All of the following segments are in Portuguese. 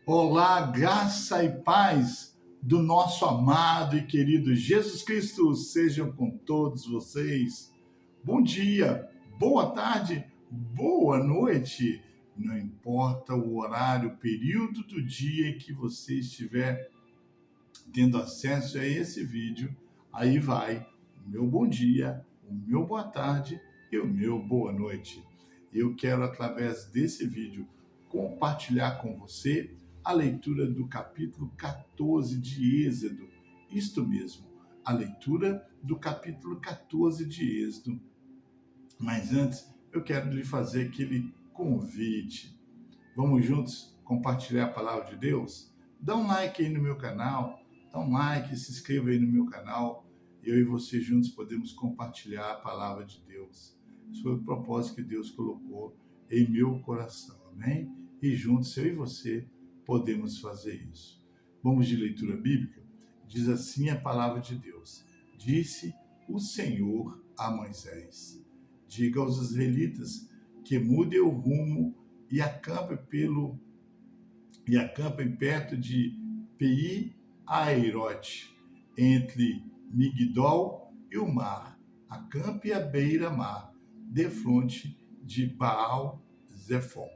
Olá, graça e paz do nosso amado e querido Jesus Cristo sejam com todos vocês. Bom dia, boa tarde, boa noite. Não importa o horário, o período do dia em que você estiver tendo acesso a esse vídeo, aí vai o meu bom dia, o meu boa tarde e o meu boa noite. Eu quero, através desse vídeo, compartilhar com você a leitura do capítulo 14 de Êxodo. Isto mesmo, a leitura do capítulo 14 de Êxodo. Mas antes, eu quero lhe fazer aquele convite. Vamos juntos compartilhar a palavra de Deus? Dá um like aí no meu canal, dá um like, se inscreva aí no meu canal. Eu e você juntos podemos compartilhar a palavra de Deus. Isso foi o propósito que Deus colocou em meu coração, amém? E juntos, eu e você, podemos fazer isso. Vamos de leitura bíblica? Diz assim a palavra de Deus. Disse o Senhor a Moisés: diga aos israelitas que mudem o rumo e acampem perto de Pi-Hahirote, entre Migdol e o mar. Acampe à beira-mar, defronte de Baal-Zefon.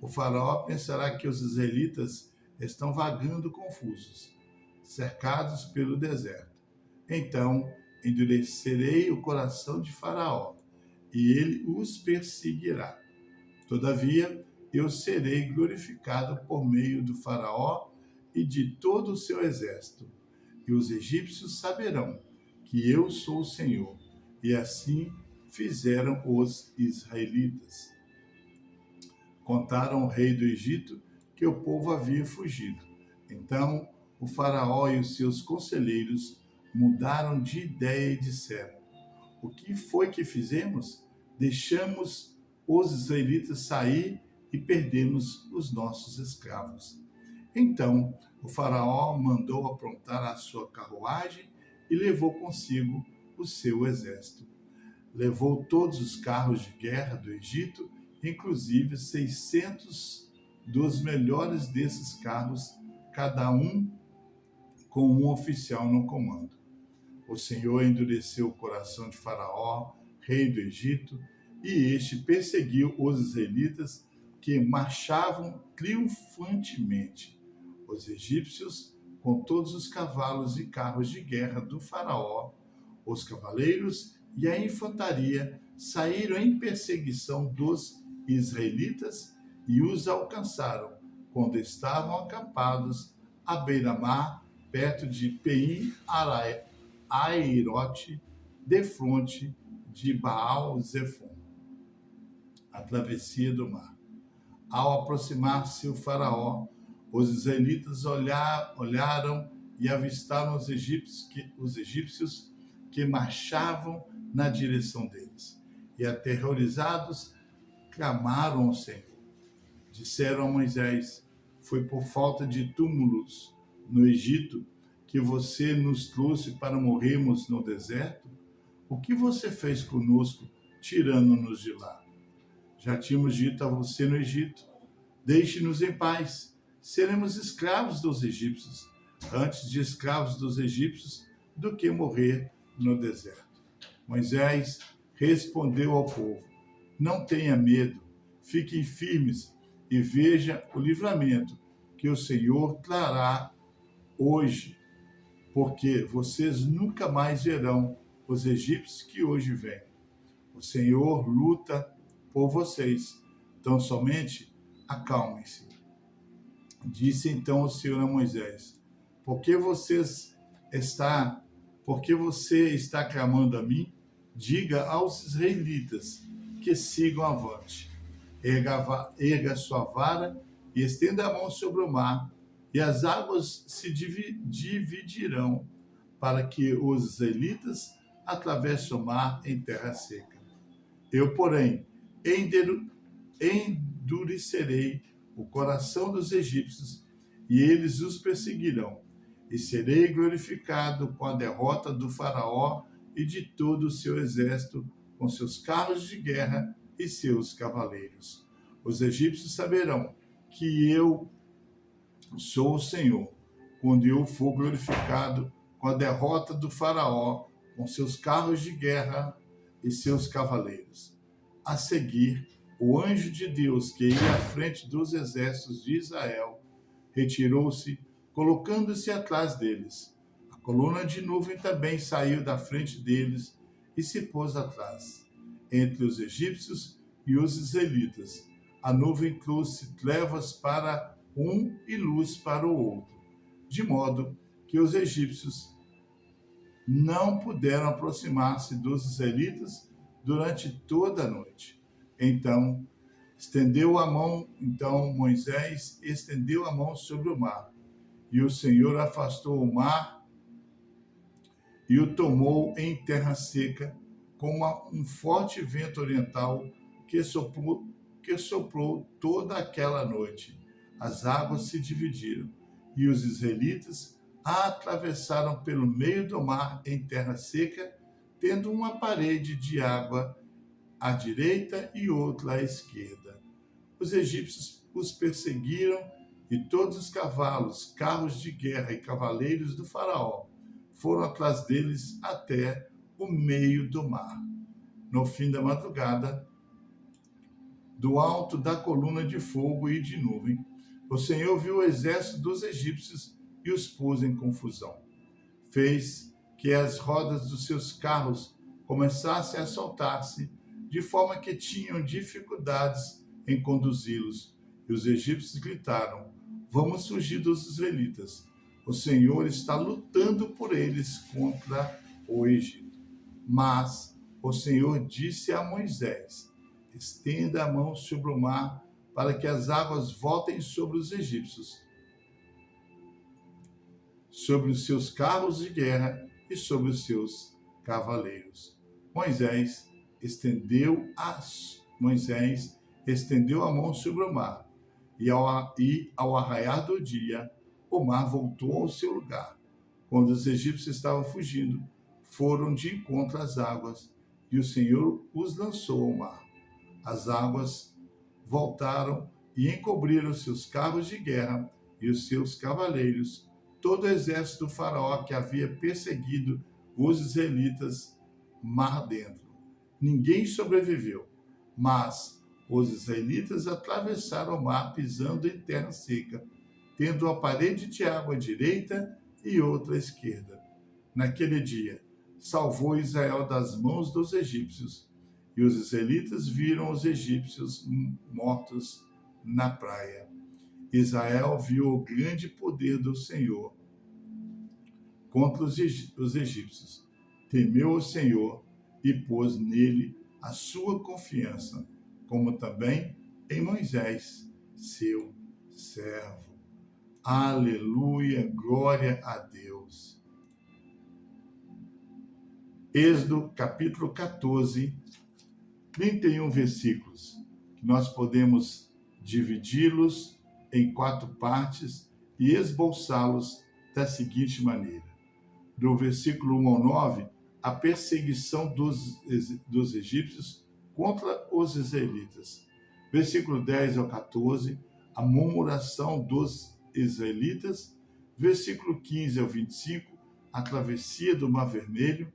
O faraó pensará que os israelitas estão vagando confusos, cercados pelo deserto. Então endurecerei o coração de Faraó, e ele os perseguirá. Todavia, eu serei glorificado por meio do Faraó e de todo o seu exército. E os egípcios saberão que eu sou o Senhor. E assim fizeram os israelitas. Contaram ao rei do Egito que o povo havia fugido. Então, o Faraó e os seus conselheiros mudaram de ideia e disseram: o que foi que fizemos? Deixamos os israelitas sair e perdemos os nossos escravos. Então o faraó mandou aprontar a sua carruagem e levou consigo o seu exército. Levou todos os carros de guerra do Egito, inclusive 600 dos melhores desses carros, cada um com um oficial no comando. O Senhor endureceu o coração de Faraó, rei do Egito, e este perseguiu os israelitas que marchavam triunfantemente. Os egípcios, com todos os cavalos e carros de guerra do Faraó, os cavaleiros e a infantaria saíram em perseguição dos israelitas e os alcançaram quando estavam acampados à beira-mar, perto de Pi-Hahirote, defronte de Baal-Zefon. A travessia do mar. Ao aproximar-se o faraó, os israelitas olharam e avistaram os egípcios que marchavam na direção deles. E aterrorizados, clamaram ao Senhor. Disseram a Moisés: foi por falta de túmulos no Egito que você nos trouxe para morrermos no deserto? O que você fez conosco, tirando-nos de lá? Já tínhamos dito a você no Egito: deixe-nos em paz, seremos escravos dos egípcios, antes de escravos dos egípcios do que morrer no deserto. Moisés respondeu ao povo: não tenha medo, fiquem firmes e veja o livramento que o Senhor trará hoje, porque vocês nunca mais verão os egípcios que hoje vêm. O Senhor luta por vocês, então somente acalmem-se. Disse então o Senhor a Moisés: por que você está clamando a mim? Diga aos israelitas que sigam avante. Erga sua vara e estenda a mão sobre o mar, e as águas se dividirão, para que os israelitas atravessem o mar em terra seca. Eu, porém, endurecerei o coração dos egípcios, e eles os perseguirão, e serei glorificado com a derrota do faraó e de todo o seu exército, com seus carros de guerra e seus cavaleiros. Os egípcios saberão que eu Sou o Senhor, quando eu for glorificado com a derrota do faraó, com seus carros de guerra e seus cavaleiros. A seguir, o anjo de Deus, que ia à frente dos exércitos de Israel, retirou-se, colocando-se atrás deles. A coluna de nuvem também saiu da frente deles e se pôs atrás, entre os egípcios e os israelitas. A nuvem trouxe trevas para um e luz para o outro, de modo que os egípcios não puderam aproximar-se dos israelitas durante toda a noite. Então Moisés estendeu a mão sobre o mar, e o Senhor afastou o mar e o tomou em terra seca, com um forte vento oriental que soprou toda aquela noite. As águas se dividiram, e os israelitas atravessaram pelo meio do mar em terra seca, tendo uma parede de água à direita e outra à esquerda. Os egípcios os perseguiram, e todos os cavalos, carros de guerra e cavaleiros do faraó foram atrás deles até o meio do mar. No fim da madrugada, do alto da coluna de fogo e de nuvem, o Senhor viu o exército dos egípcios e os pôs em confusão. Fez que as rodas dos seus carros começassem a soltar-se, de forma que tinham dificuldades em conduzi-los. E os egípcios gritaram: vamos fugir dos israelitas. O Senhor está lutando por eles contra o Egito. Mas o Senhor disse a Moisés: estenda a mão sobre o mar, para que as águas voltem sobre os egípcios, sobre os seus carros de guerra e sobre os seus cavaleiros. Moisés estendeu a mão sobre o mar, e ao arraiar do dia, o mar voltou ao seu lugar. Quando os egípcios estavam fugindo, foram de encontro às águas, e o Senhor os lançou ao mar. As águas voltaram e encobriram seus carros de guerra e os seus cavaleiros, todo o exército do faraó que havia perseguido os israelitas mar dentro. Ninguém sobreviveu, mas os israelitas atravessaram o mar pisando em terra seca, tendo uma parede de água à direita e outra à esquerda. Naquele dia, salvou Israel das mãos dos egípcios, e os israelitas viram os egípcios mortos na praia. Israel viu o grande poder do Senhor contra os egípcios, temeu o Senhor e pôs nele a sua confiança, como também em Moisés, seu servo. Aleluia, glória a Deus. Êxodo capítulo 14, 31 versículos, que nós podemos dividi-los em 4 partes e esboçá-los da seguinte maneira. Do versículo 1 ao 9, a perseguição dos egípcios contra os israelitas. Versículo 10 ao 14, a murmuração dos israelitas. Versículo 15 ao 25, a travessia do Mar Vermelho.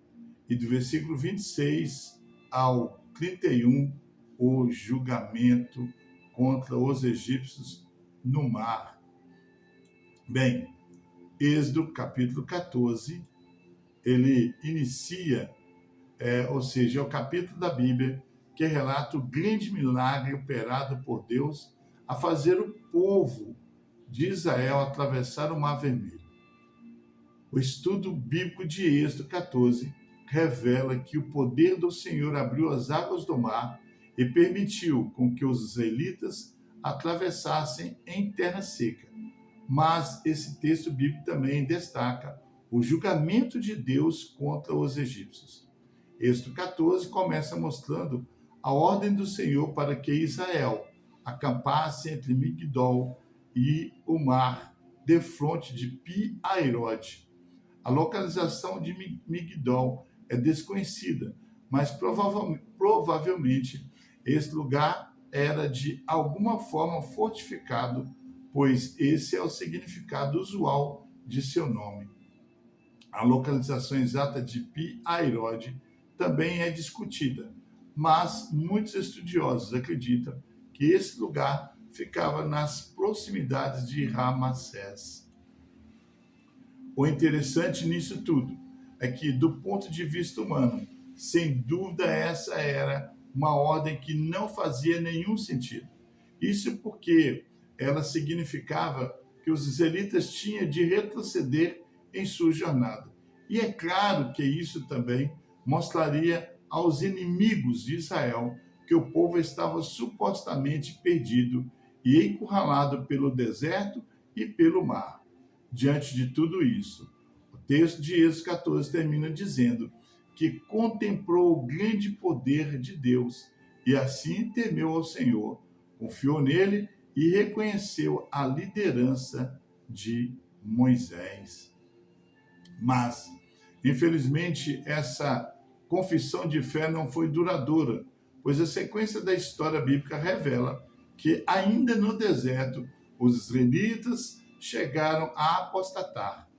E do versículo 26 ao 31, o julgamento contra os egípcios no mar. Bem, Êxodo capítulo 14, ele inicia, é o capítulo da Bíblia que relata o grande milagre operado por Deus a fazer o povo de Israel atravessar o Mar Vermelho. O estudo bíblico de Êxodo 14 revela que o poder do Senhor abriu as águas do mar e permitiu com que os israelitas atravessassem em terra seca. Mas esse texto bíblico também destaca o julgamento de Deus contra os egípcios. Êxodo 14 começa mostrando a ordem do Senhor para que Israel acampasse entre Migdol e o mar, defronte de Pi-Hairode. A localização de Migdol é desconhecida, mas provavelmente esse lugar era de alguma forma fortificado pois esse é o significado usual de seu nome. A localização exata de Pi-Hairode também é discutida, mas muitos estudiosos acreditam que esse lugar ficava nas proximidades de Ramassés. O interessante nisso tudo é que, do ponto de vista humano, sem dúvida essa era uma ordem que não fazia nenhum sentido. Isso porque ela significava que os israelitas tinham de retroceder em sua jornada. E é claro que isso também mostraria aos inimigos de Israel que o povo estava supostamente perdido e encurralado pelo deserto e pelo mar. Diante de tudo isso, o texto de Êxodo 14 termina dizendo que contemplou o grande poder de Deus e assim temeu ao Senhor, confiou nele e reconheceu a liderança de Moisés. Mas, infelizmente, essa confissão de fé não foi duradoura, pois a sequência da história bíblica revela que, ainda no deserto, os israelitas chegaram a apostatar.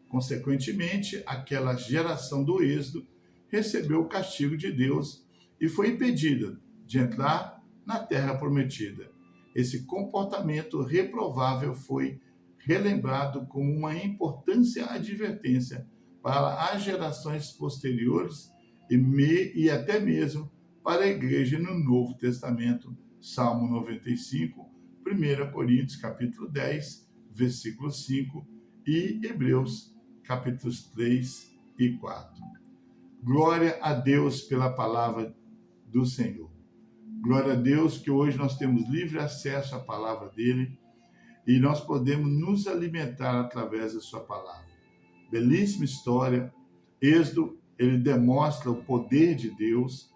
Consequentemente, aquela geração do Êxodo recebeu o castigo de Deus e foi impedida de entrar na terra prometida. Esse comportamento reprovável foi relembrado como uma importante advertência para as gerações posteriores e até mesmo para a igreja no Novo Testamento. Salmo 95, 1 Coríntios capítulo 10, versículo 5 e Hebreus capítulos 3 e 4. Glória a Deus pela palavra do Senhor. Glória a Deus que hoje nós temos livre acesso à palavra dele e nós podemos nos alimentar através da sua palavra. Belíssima história. Êxodo, ele demonstra o poder de Deus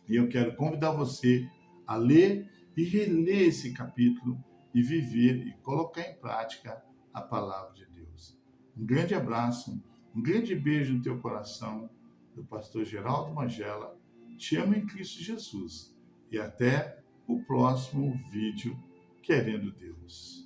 e eu quero convidar você a ler e reler esse capítulo e viver e colocar em prática a palavra de Deus. Um grande abraço, um grande beijo no teu coração, do pastor Geraldo Magela. Te amo em Cristo Jesus. E até o próximo vídeo, querendo Deus.